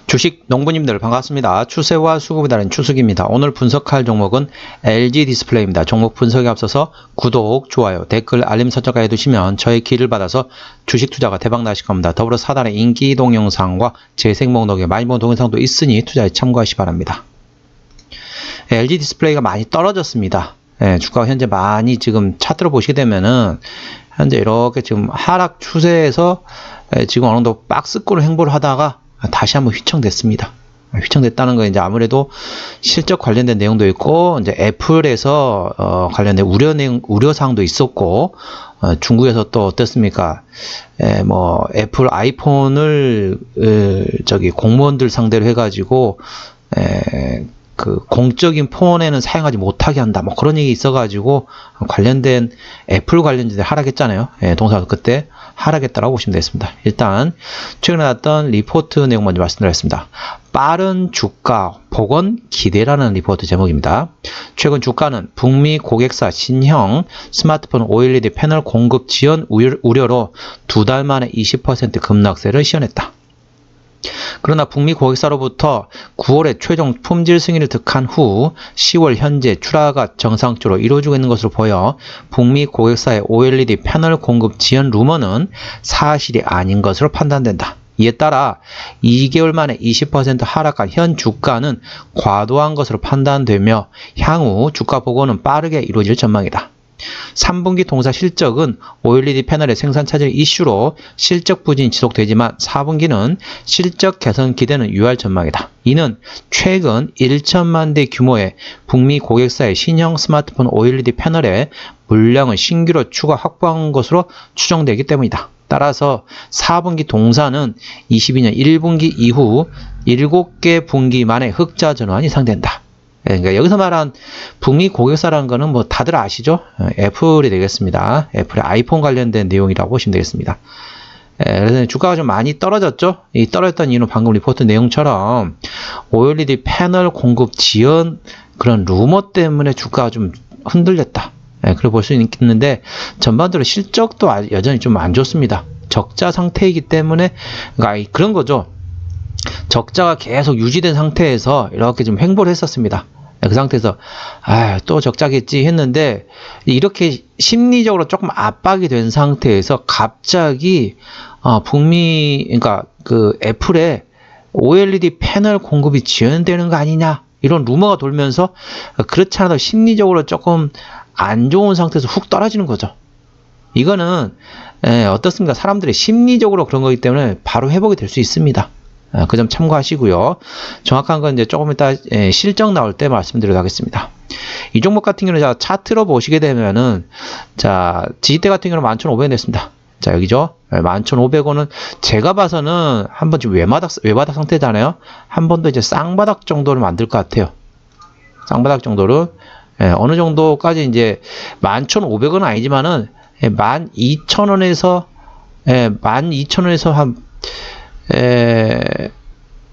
주식 농부님들 반갑습니다. 추세와 수급에 따른 추석입니다. 오늘 분석할 종목은 LG 디스플레이입니다. 종목 분석에 앞서서 구독, 좋아요, 댓글, 알림 설정까지 해두시면 저의 기를 받아서 주식 투자가 대박 나실 겁니다. 더불어 사단의 인기 동영상과 재생 목록에 많이 본 동영상도 있으니 투자에 참고하시기 바랍니다. LG 디스플레이가 많이 떨어졌습니다. 주가가 현재 많이 지금 차트로 보시게 되면은 현재 이렇게 지금 하락 추세에서 지금 어느 정도 박스권을 행보를 하다가 다시 한번 휘청됐습니다. 휘청됐다는 건 이제 아무래도 실적 관련된 내용도 있고, 이제 애플에서 관련된 우려사항도 있었고, 중국에서 또 어떻습니까? 뭐 애플 아이폰을 공무원들 상대로 해가지고 그 공적인 폰에는 사용하지 못하게 한다. 뭐 그런 얘기 있어가지고 관련된 애플 관련주들 하락했잖아요. 동사도 그때 하락했다라고 보시면 되겠습니다. 일단 최근에 나왔던 리포트 내용 먼저 말씀드리겠습니다. 빠른 주가 복원 기대라는 리포트 제목입니다. 최근 주가는 북미 고객사 신형 스마트폰 OLED 패널 공급 지연 우려로 2달 만에 20% 급락세를 시현했다. 그러나 북미 고객사로부터 9월에 최종 품질 승인을 득한 후 10월 현재 출하가 정상적으로 이루어지고 있는 것으로 보여 북미 고객사의 OLED 패널 공급 지연 루머는 사실이 아닌 것으로 판단된다. 이에 따라 2개월 만에 20% 하락한 현 주가는 과도한 것으로 판단되며 향후 주가 복원은 빠르게 이루어질 전망이다. 3분기 동사 실적은 OLED 패널의 생산 차질 이슈로 실적 부진이 지속되지만 4분기는 실적 개선 기대는 유효할 전망이다. 이는 최근 1천만 대 규모의 북미 고객사의 신형 스마트폰 OLED 패널의 물량을 신규로 추가 확보한 것으로 추정되기 때문이다. 따라서 4분기 동사는 22년 1분기 이후 7개 분기 만에 흑자 전환이 예상된다. 그러니까 여기서 말한 북미 고객사라는 거는 뭐 다들 아시죠? 애플이 되겠습니다. 애플의 아이폰 관련된 내용이라고 보시면 되겠습니다. 그래서 주가가 좀 많이 떨어졌죠? 이 떨어졌던 이유는 방금 리포트 내용처럼 OLED 패널 공급 지연 그런 루머 때문에 주가가 좀 흔들렸다. 그렇게 볼 수 있는데 전반적으로 실적도 여전히 좀 안 좋습니다. 적자 상태이기 때문에 그러니까 그런 거죠. 적자가 계속 유지된 상태에서 이렇게 좀 횡보를 했었습니다. 그 상태에서 또 적자겠지 했는데 이렇게 심리적으로 조금 압박이 된 상태에서 갑자기 그러니까 그 애플의 OLED 패널 공급이 지연되는 거 아니냐 이런 루머가 돌면서 그렇지 않아도 심리적으로 조금 안 좋은 상태에서 훅 떨어지는 거죠. 이거는 어떻습니까? 사람들이 심리적으로 그런 거기 때문에 바로 회복이 될 수 있습니다. 그 점 참고하시고요. 정확한 건 이제 조금 이따 실적 나올 때 말씀드리도록 하겠습니다. 이 종목 같은 경우는 차트로 보시게 되면은 자 지지대 같은 경우는 11,500원 됐습니다. 자 여기죠. 11,500원은 제가 봐서는 한번 지금 외바닥 상태잖아요. 한 번 더 이제 쌍바닥 정도를 만들 것 같아요. 쌍바닥 정도를 어느 정도까지 이제 11,500원은 아니지만은 12,000원에서 12,000원에서 한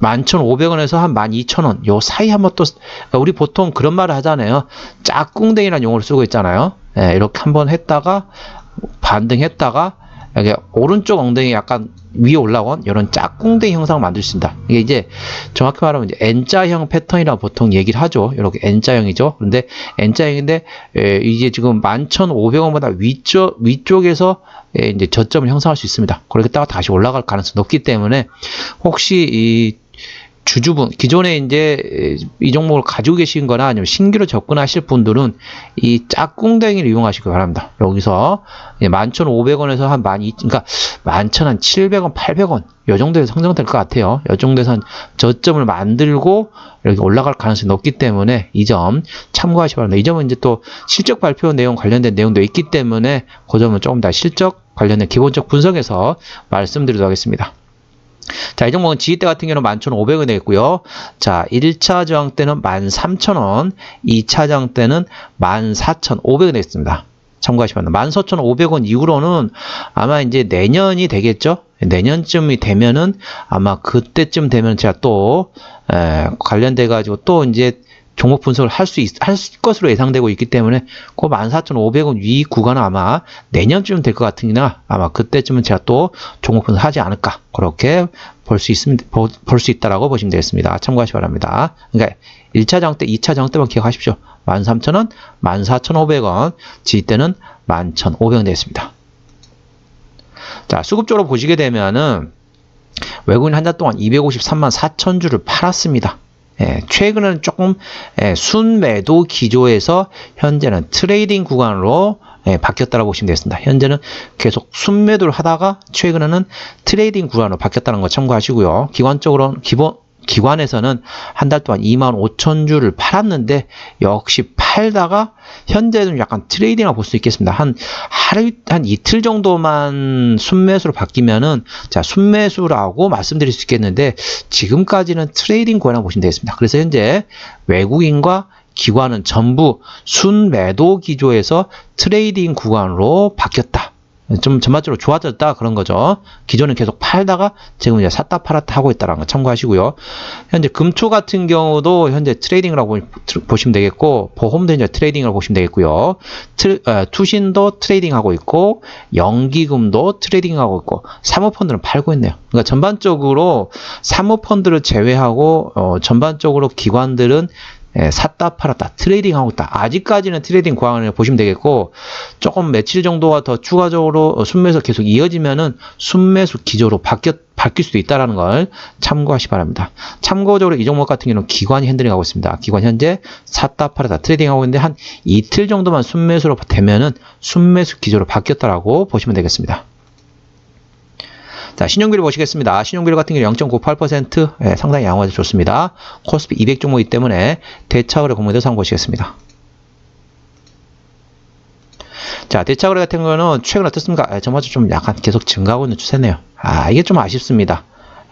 11,500원에서 한 12,000원 요 사이 한번 또 우리 보통 그런 말을 하잖아요. 짝꿍댕이라는 용어를 쓰고 있잖아요. 이렇게 한번 했다가 반등했다가 이게 오른쪽 엉덩이 약간 위에 올라온 이런 짝꿍댕이 형상을 만들 수 있습니다. 이게 이제 정확히 말하면 이제 N자형 패턴이라고 보통 얘기를 하죠. 이렇게 N자형이죠. 그런데 N자형인데 이게 지금 11,500원보다 위쪽에서 이제 저점을 형성할 수 있습니다. 그렇게다가 다시 올라갈 가능성이 높기 때문에 혹시 이 주주분 기존에 이제 이 종목을 가지고 계신 거나 아니면 신규로 접근하실 분들은 이 짝꿍댕이를 이용하시기 바랍니다. 여기서 11,500원에서 한 12,000, 그러니까 11,700원, 800원 이 정도에서 상승될 것 같아요. 이 정도에서 한 저점을 만들고 이렇게 올라갈 가능성이 높기 때문에 이 점 참고하시기 바랍니다. 이 점은 이제 또 실적 발표 내용 관련된 내용도 있기 때문에 그 점은 조금 더 실적 관련된 기본적 분석에서 말씀드리도록 하겠습니다. 자, 이 종목은 지지대 같은 경우는 11,500원 되겠고요. 자, 1차 저항 때는 13,000원, 2차 저항 때는 14,500원 되겠습니다. 참고하시기 바랍니다. 14,500원 이후로는 아마 이제 내년이 되겠죠? 내년쯤이 되면은 아마 그때쯤 되면 제가 또 관련돼 가지고 또 이제 종목 분석을 할 것으로 예상되고 있기 때문에 그 14,500원 위 구간은 아마 내년쯤 될 것 같으나 아마 그때쯤은 제가 또 종목 분석 하지 않을까 그렇게 볼 수 있다라고 보시면 되겠습니다. 참고하시기 바랍니다. 그러니까 1차 장대, 2차 장대만 기억하십시오. 13,000원, 14,500원, 지지대는 11,500원 되겠습니다. 자, 수급적으로 보시게 되면은 외국인 한 달 동안 253만 4천 주를 팔았습니다. 최근에는 조금 순매도 기조에서 현재는 트레이딩 구간으로 바뀌었다고 보시면 되겠습니다. 현재는 계속 순매도를 하다가 최근에는 트레이딩 구간으로 바뀌었다는 거 참고하시고요. 기관에서는 한 달 동안 25,000주를 팔았는데 역시 팔다가 현재는 약간 트레이딩이라고 볼 수 있겠습니다. 한 이틀 정도만 순매수로 바뀌면은 자, 순매수라고 말씀드릴 수 있겠는데 지금까지는 트레이딩 구간이라고 보시면 되겠습니다. 그래서 현재 외국인과 기관은 전부 순매도 기조에서 트레이딩 구간으로 바뀌었다. 좀 전반적으로 좋아졌다 그런 거죠. 기존은 계속 팔다가 지금 이제 샀다 팔았다 하고 있다는 거 참고하시고요. 현재 금초 같은 경우도 현재 트레이딩이라고 보시면 되겠고, 보험도 이제 트레이딩이라고 보시면 되겠고요. 투신도 트레이딩하고 있고, 연기금도 트레이딩하고 있고, 사모펀드는 팔고 있네요. 그러니까 전반적으로 사모펀드를 제외하고 전반적으로 기관들은 샀다 팔았다 트레이딩하고 있다. 아직까지는 트레이딩 구간을 보시면 되겠고, 조금 며칠 정도가 더 추가적으로 순매수 계속 이어지면은 순매수 기조로 바뀔 수도 있다는 걸 참고하시기 바랍니다. 참고적으로 이 종목 같은 경우는 기관이 핸들링하고 있습니다. 기관 현재 샀다 팔았다 트레이딩하고 있는데 한 이틀 정도만 순매수로 되면은 순매수 기조로 바뀌었다라고 보시면 되겠습니다. 자, 신용비를 보시겠습니다. 신용비율 같은 경우 0.98%, 상당히 양호해서 좋습니다. 코스피 200 종목이기 때문에 대차거래 공모대 상황 보시겠습니다. 자, 대차거래 같은 경우는 최근 어떻습니까? 전반적으로 좀 약간 계속 증가하고 있는 추세네요. 이게 좀 아쉽습니다.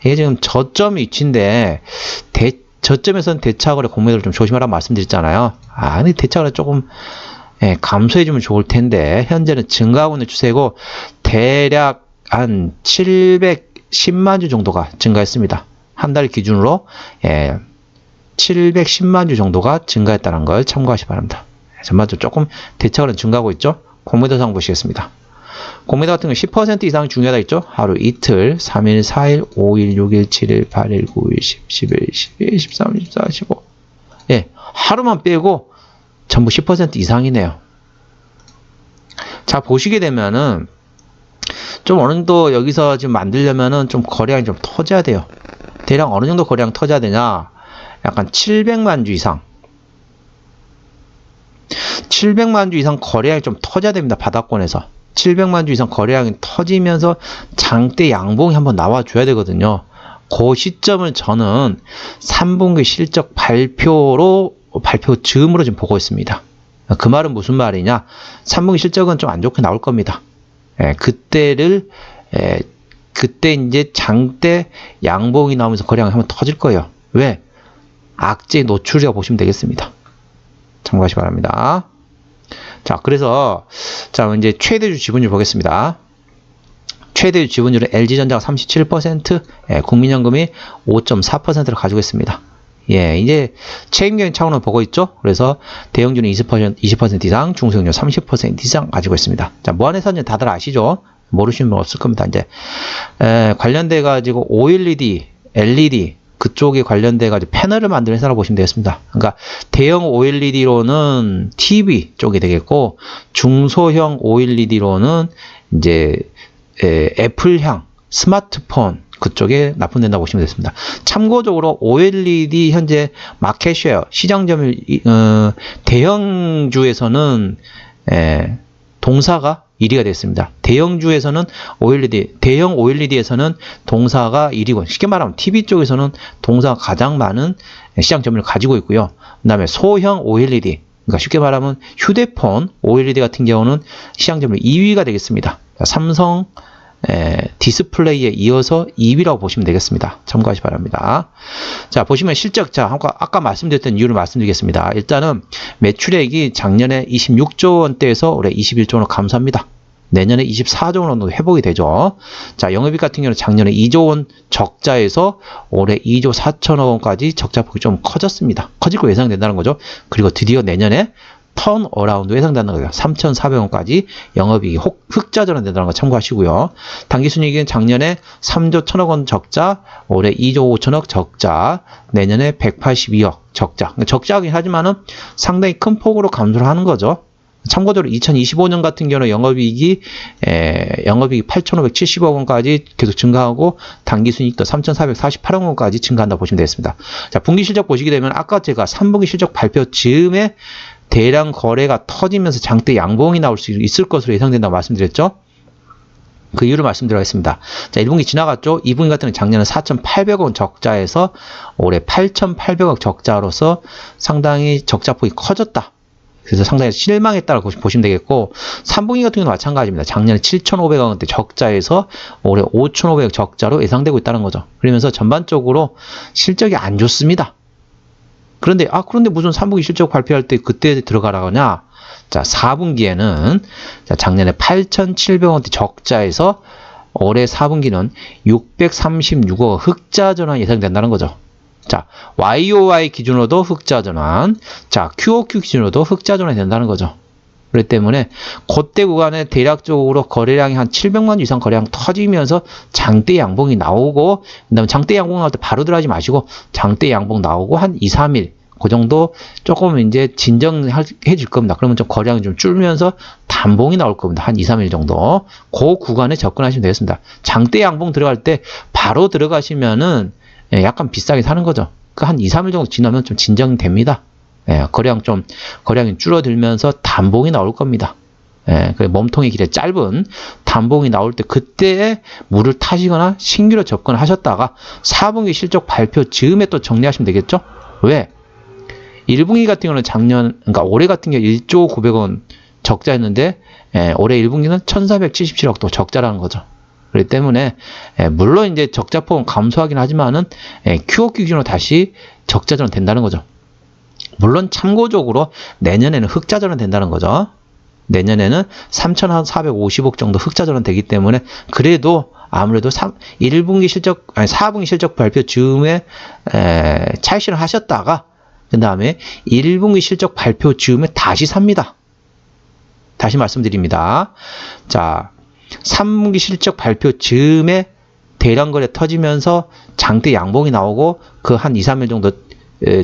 이게 지금 저점 위치인데 저점에서는 대차거래 공모대를 좀 조심하라고 말씀드렸잖아요. 근데 대차거래 조금 감소해주면 좋을 텐데 현재는 증가하고 있는 추세고 대략 한 710만 주 정도가 증가했습니다. 한 달 기준으로 710만 주 정도가 증가했다는 걸 참고하시기 바랍니다. 전반적으로 조금 대차거래는 증가하고 있죠. 공매도 상황 보시겠습니다. 공매도 같은 경우 10% 이상 중요하다 있죠. 하루 이틀, 3일, 4일, 5일, 6일, 7일, 8일, 9일, 10, 11, 12, 13, 14, 15. 하루만 빼고 전부 10% 이상이네요. 자, 보시게 되면은 좀 어느 정도 여기서 지금 만들려면은 좀 거래량이 좀 터져야 돼요. 대략 어느 정도 거래량 터져야 되냐? 약간 700만 주 이상. 700만 주 이상 거래량이 좀 터져야 됩니다. 바닥권에서. 700만 주 이상 거래량이 터지면서 장대 양봉이 한번 나와줘야 되거든요. 그 시점을 저는 3분기 실적 발표 즈음으로 지금 보고 있습니다. 그 말은 무슨 말이냐? 3분기 실적은 좀 안 좋게 나올 겁니다. 그때 이제 장대 양봉이 나오면서 거래량이 한번 터질 거예요. 왜? 악재 노출이라고 보시면 되겠습니다. 참고하시기 바랍니다. 자, 그래서 자, 이제 최대주 지분율 보겠습니다. 최대주 지분율은 LG전자가 37%, 국민연금이 5.4%를 가지고 있습니다. 이제 책임적인 차원을 보고 있죠. 그래서 대형주는 20% 이상, 중소형주 30% 이상 가지고 있습니다. 자, 뭐안에서는 다들 아시죠? 모르시는 분 없을 겁니다. 이제 관련돼 가지고 OLED, LED 그쪽에 관련돼 가지고 패널을 만드는 회사라고 보시면 되겠습니다. 그러니까 대형 OLED로는 TV 쪽이 되겠고, 중소형 OLED로는 이제 애플향 스마트폰 그쪽에 납품된다고 보시면 되겠습니다. 참고적으로 OLED 현재 마켓쉐어 시장 점유율 대형주에서는 동사가 1위가 됐습니다. 대형주에서는 대형 OLED에서는 동사가 1위고, 쉽게 말하면 TV 쪽에서는 동사가 가장 많은 시장 점유율을 가지고 있고요. 그 다음에 소형 OLED, 그러니까 쉽게 말하면 휴대폰 OLED 같은 경우는 시장 점유율 2위가 되겠습니다. 삼성 디스플레이에 이어서 2위라고 보시면 되겠습니다. 참고하시기 바랍니다. 자, 보시면 실적, 자, 아까 말씀드렸던 이유를 말씀드리겠습니다. 일단은 매출액이 작년에 26조 원대에서 올해 21조 원으로 감소합니다. 내년에 24조 원 정도 회복이 되죠. 자, 영업이익 같은 경우는 작년에 2조 원 적자에서 올해 2조 4천억 원까지 적자폭이 좀 커졌습니다. 커질 거 예상된다는 거죠. 그리고 드디어 내년에 턴어라운드 예상된다는 거예요. 3,400원까지 영업이익이 흑자 전환된다는 거 참고하시고요. 당기순이익은 작년에 3조 1천억 원 적자, 올해 2조 5천억 적자, 내년에 182억 적자. 적자하긴 하지만은 상당히 큰 폭으로 감소를 하는 거죠. 참고적으로 2025년 같은 경우는 영업이익이 8,570억 원까지 계속 증가하고 당기순이익도 3,448억 원까지 증가한다고 보시면 되겠습니다. 자, 분기 실적 보시게 되면 아까 제가 3분기 실적 발표 즈음에 대량 거래가 터지면서 장대 양봉이 나올 수 있을 것으로 예상된다고 말씀드렸죠. 그 이유를 말씀드리겠습니다. 자, 1분기 지나갔죠. 2분기 같은 경우는 작년에 4,800억 적자에서 올해 8,800억 적자로서 상당히 적자폭이 커졌다. 그래서 상당히 실망했다고 보시면 되겠고, 3분기 같은 경우는 마찬가지입니다. 작년에 7,500억 원대 적자에서 올해 5,500억 적자로 예상되고 있다는 거죠. 그러면서 전반적으로 실적이 안 좋습니다. 그런데 무슨 3분기 실적 발표할 때 그때 들어가라고 하냐? 자, 4분기에는 작년에 8,700원대 적자에서 올해 4분기는 636억 흑자 전환 예상된다는 거죠. 자, YOY 기준으로도 흑자 전환, 자, QOQ 기준으로도 흑자 전환이 된다는 거죠. 그렇기 때문에 그때 구간에 대략적으로 거래량이 한 700만 이상 거래량 터지면서 장대 양봉이 나오고, 그 다음에 장대 양봉 나올 때 바로 들어가지 마시고 장대 양봉 나오고 한 2, 3일 그 정도 조금 이제 진정해질 겁니다. 그러면 좀 거래량이 좀 줄면서 단봉이 나올 겁니다. 한 2, 3일 정도. 그 구간에 접근하시면 되겠습니다. 장대 양봉 들어갈 때 바로 들어가시면은 약간 비싸게 사는 거죠. 그 한 2, 3일 정도 지나면 좀 진정됩니다. 거래량이 줄어들면서 단봉이 나올 겁니다. 그 몸통의 길이 짧은 단봉이 나올 때 그때에 물을 타시거나 신규로 접근하셨다가 4분기 실적 발표 즈음에 또 정리하시면 되겠죠? 왜? 1분기 같은 경우는 그러니까 올해 같은 경우 1조 900원 적자였는데, 올해 1분기는 1,477억 또 적자라는 거죠. 그렇기 때문에, 물론 이제 적자폭은 감소하긴 하지만은, QOQ 기준으로 다시 적자전환 된다는 거죠. 물론 참고적으로 내년에는 흑자전환 된다는 거죠. 내년에는 3,450억 정도 흑자전환 되기 때문에, 그래도 아무래도 4분기 실적 발표 즈음에 차익실현 하셨다가 그 다음에 1분기 실적 발표 즈음에 다시 삽니다. 다시 말씀드립니다. 자, 3분기 실적 발표 즈음에 대량 거래 터지면서 장대 양봉이 나오고 그 한 2, 3일 정도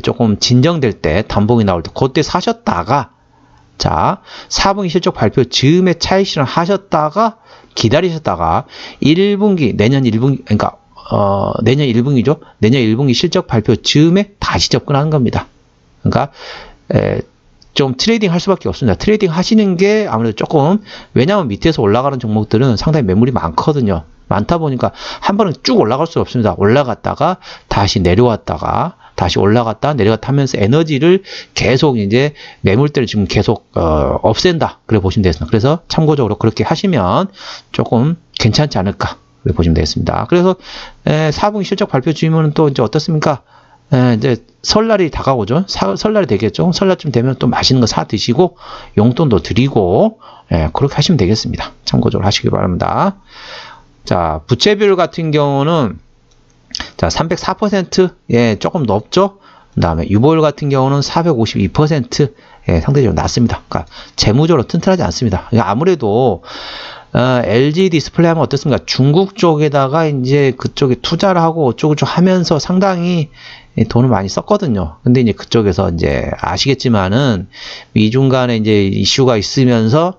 조금 진정될 때 단봉이 나올 때 그때 사셨다가, 자, 4분기 실적 발표 즈음에 차익 실현 하셨다가 기다리셨다가 1분기 내년 1분기 내년 1분기죠. 내년 1분기 실적 발표 즈음에 다시 접근하는 겁니다. 그러니까 좀 트레이딩 할 수밖에 없습니다. 트레이딩 하시는 게 아무래도 조금, 왜냐하면 밑에서 올라가는 종목들은 상당히 매물이 많거든요. 많다 보니까 한 번은 쭉 올라갈 수 없습니다. 올라갔다가 다시 내려왔다가 다시 올라갔다 내려갔다 하면서 에너지를 계속 이제 매물대를 지금 계속 없앤다. 그래 보시면 되겠습니다. 그래서 참고적으로 그렇게 하시면 조금 괜찮지 않을까. 그래 보시면 되겠습니다. 그래서 4분기 실적 발표 주이면 또 이제 어떻습니까? 이제 설날이 다가오죠. 설날이 되겠죠. 설날쯤 되면 또 맛있는 거 사 드시고 용돈도 드리고 그렇게 하시면 되겠습니다. 참고적으로 하시기 바랍니다. 자, 부채비율 같은 경우는 자, 304%, 조금 높죠. 그 다음에 유보율 같은 경우는 452%, 상대적으로 낮습니다. 그러니까 재무적으로 튼튼하지 않습니다. 그러니까 아무래도 LG 디스플레이 하면 어떻습니까? 중국 쪽에다가 이제 그쪽에 투자를 하고 어쩌고저쩌고 하면서 상당히 돈을 많이 썼거든요. 근데 이제 그쪽에서 이제 아시겠지만은 미중 간에 이제 이슈가 있으면서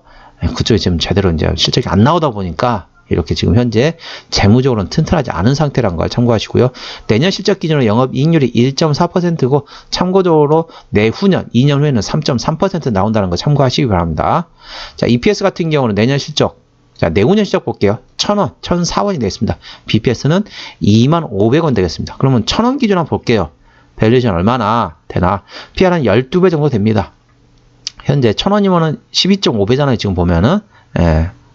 그쪽에 지금 제대로 이제 실적이 안 나오다 보니까 이렇게 지금 현재 재무적으로는 튼튼하지 않은 상태라는 걸 참고하시고요. 내년 실적 기준으로 영업이익률이 1.4%고 참고적으로 내후년 2년 후에는 3.3% 나온다는 거 참고하시기 바랍니다. 자, EPS 같은 경우는 내년 실적, 자, 내후년 실적 볼게요. 1,000원, 1,004원이 되겠습니다. BPS는 25,000원 되겠습니다. 그러면 1,000원 기준 한번 볼게요. 밸류에이션 얼마나 되나? PR 한 12배 정도 됩니다. 현재 1,000원이면은 12.5배잖아요. 지금 보면은.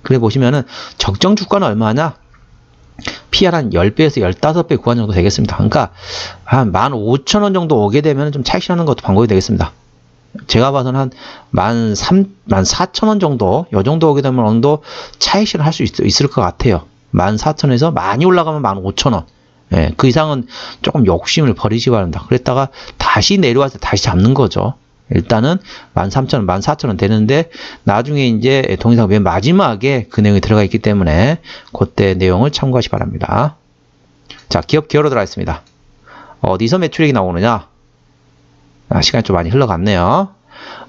그래 보시면은 적정 주가는 얼마냐? PR 한 10배에서 15배 구간 정도 되겠습니다. 그러니까 한 15,000원 정도 오게 되면 좀 차익 실현하는 것도 방법이 되겠습니다. 제가 봐서는 한 14,000원 정도, 요 정도 오게 되면 어느 정도 차익 실현할 수 있을 것 같아요. 14,000원에서 많이 올라가면 15,000원. 예, 그 이상은 조금 욕심을 버리시 바랍니다. 그랬다가 다시 내려와서 다시 잡는 거죠. 일단은 13,000원, 14,000원 되는데 나중에 이제 동영상 맨 마지막에 그 내용이 들어가 있기 때문에 그때 내용을 참고하시 바랍니다. 자, 기업 기어로 들어가겠습니다. 어디서 매출액이 나오느냐? 시간이 좀 많이 흘러갔네요.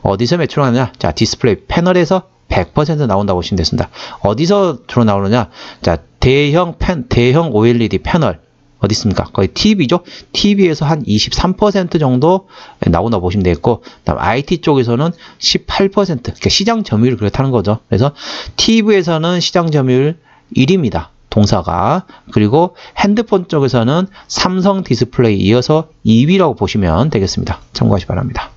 어디서 매출하느냐? 자, 디스플레이 패널에서 100% 나온다고 보시면 되겠습니다. 어디서 주로 나오느냐? 자, 대형 OLED 패널 어디 있습니까? 거의 TV죠? TV에서 한 23% 정도 나온다고 보시면 되겠고, 그다음 IT 쪽에서는 18%, 그러니까 시장 점유율을 그렇다는 거죠. 그래서 TV에서는 시장 점유율 1위입니다. 동사가. 그리고 핸드폰 쪽에서는 삼성 디스플레이 이어서 2위라고 보시면 되겠습니다. 참고하시 기 바랍니다.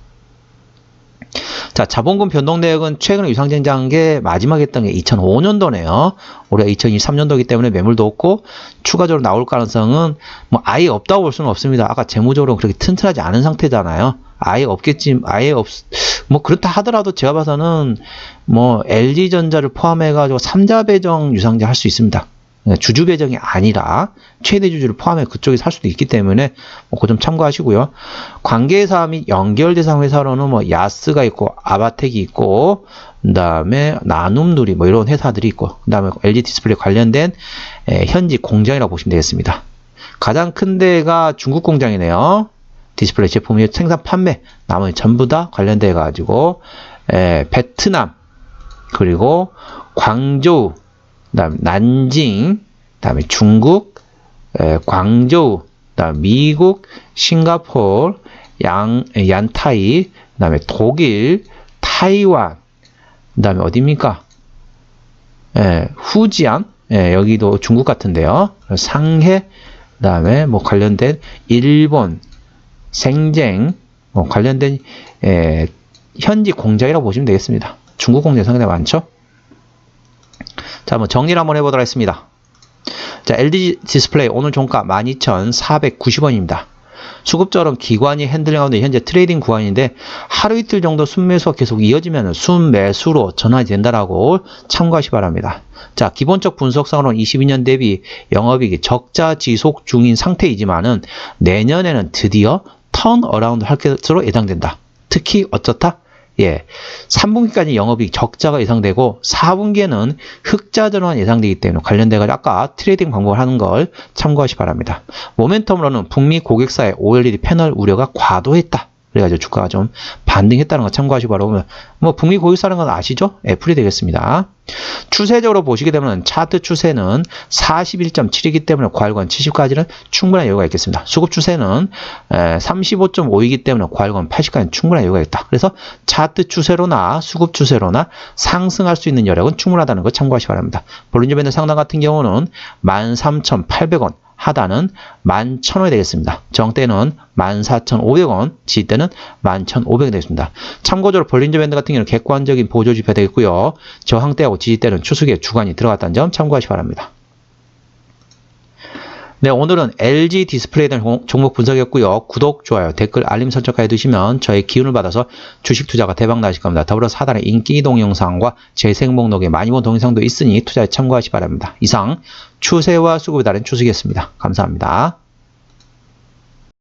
자, 자본금 변동 내역은 최근에 유상증자한 게 마지막 했던 게 2005년도네요. 올해 2023년도이기 때문에 매물도 없고 추가적으로 나올 가능성은 뭐 아예 없다고 볼 수는 없습니다. 아까 재무적으로 그렇게 튼튼하지 않은 상태잖아요. 아예 없겠지, 뭐 그렇다 하더라도 제가 봐서는 뭐 LG전자를 포함해가지고 3자 배정 유상증자 할 수 있습니다. 주주 배정이 아니라 최대 주주를 포함해 그쪽에서 할 수도 있기 때문에 그 점 참고하시고요. 관계사 및 연결 대상 회사로는 뭐 야스가 있고 아바텍이 있고 그다음에 나눔누리 뭐 이런 회사들이 있고 그다음에 LG 디스플레이 관련된 현지 공장이라고 보시면 되겠습니다. 가장 큰 데가 중국 공장이네요. 디스플레이 제품 생산 판매 나머지 전부 다 관련돼 가지고 베트남 그리고 광저우 그다음 난징, 그다음에 중국, 광저우, 그다음 미국, 싱가포르, 얀타이, 그다음에 독일, 타이완, 그다음에 어디입니까? 후지안, 여기도 중국 같은데요. 상해, 그다음에 뭐 관련된 일본, 생쟁, 뭐 관련된 현지 공장이라고 보시면 되겠습니다. 중국 공장 상당히 많죠. 자, 한번 정리를 한번 해보도록 하겠습니다. 자, LG 디스플레이 오늘 종가 12,490원입니다. 수급처럼 기관이 핸들링하는 현재 트레이딩 구간인데 하루 이틀 정도 순매수가 계속 이어지면 순매수로 전환이 된다라고 참고하시 바랍니다. 자, 기본적 분석상으로는 22년 대비 영업이익이 적자 지속 중인 상태이지만은 내년에는 드디어 턴어라운드 할 것으로 예상된다. 특히 어쩌다? 3분기까지 영업이익 적자가 예상되고 4분기에는 흑자 전환 예상되기 때문에 관련돼서 아까 트레이딩 방법을 하는 걸 참고하시 바랍니다. 모멘텀으로는 북미 고객사의 OLED 패널 우려가 과도했다. 그래가지고 주가가 좀 반등했다는 거 참고하시기 바라고. 뭐 북미 고객사라는 건 아시죠? 애플이 되겠습니다. 추세적으로 보시게 되면 차트 추세는 41.7이기 때문에 과열권 70까지는 충분한 여유가 있겠습니다. 수급 추세는 35.5이기 때문에 과열권 80까지는 충분한 여유가 있다. 그래서 차트 추세로나 수급 추세로나 상승할 수 있는 여력은 충분하다는 거 참고하시기 바랍니다. 볼린저 밴드 상단 같은 경우는 13,800원. 하단은 11,000원이 되겠습니다. 정대는 14,500원, 지지대는 11,500원이 되겠습니다. 참고적으로 볼린저 밴드 같은 경우는 객관적인 보조지표 되겠고요. 저항대하고 지지대는 추수기의 주간이 들어갔다는 점 참고하시기 바랍니다. 네, 오늘은 LG 디스플레이에 대한 종목 분석이었고요. 구독, 좋아요, 댓글, 알림 설정까지 해두시면 저의 기운을 받아서 주식 투자가 대박 나실 겁니다. 더불어서 하단에 인기 동영상과 재생 목록에 많이 본 동영상도 있으니 투자에 참고하시기 바랍니다. 이상 추세와 수급에 따른 추석이었습니다. 감사합니다.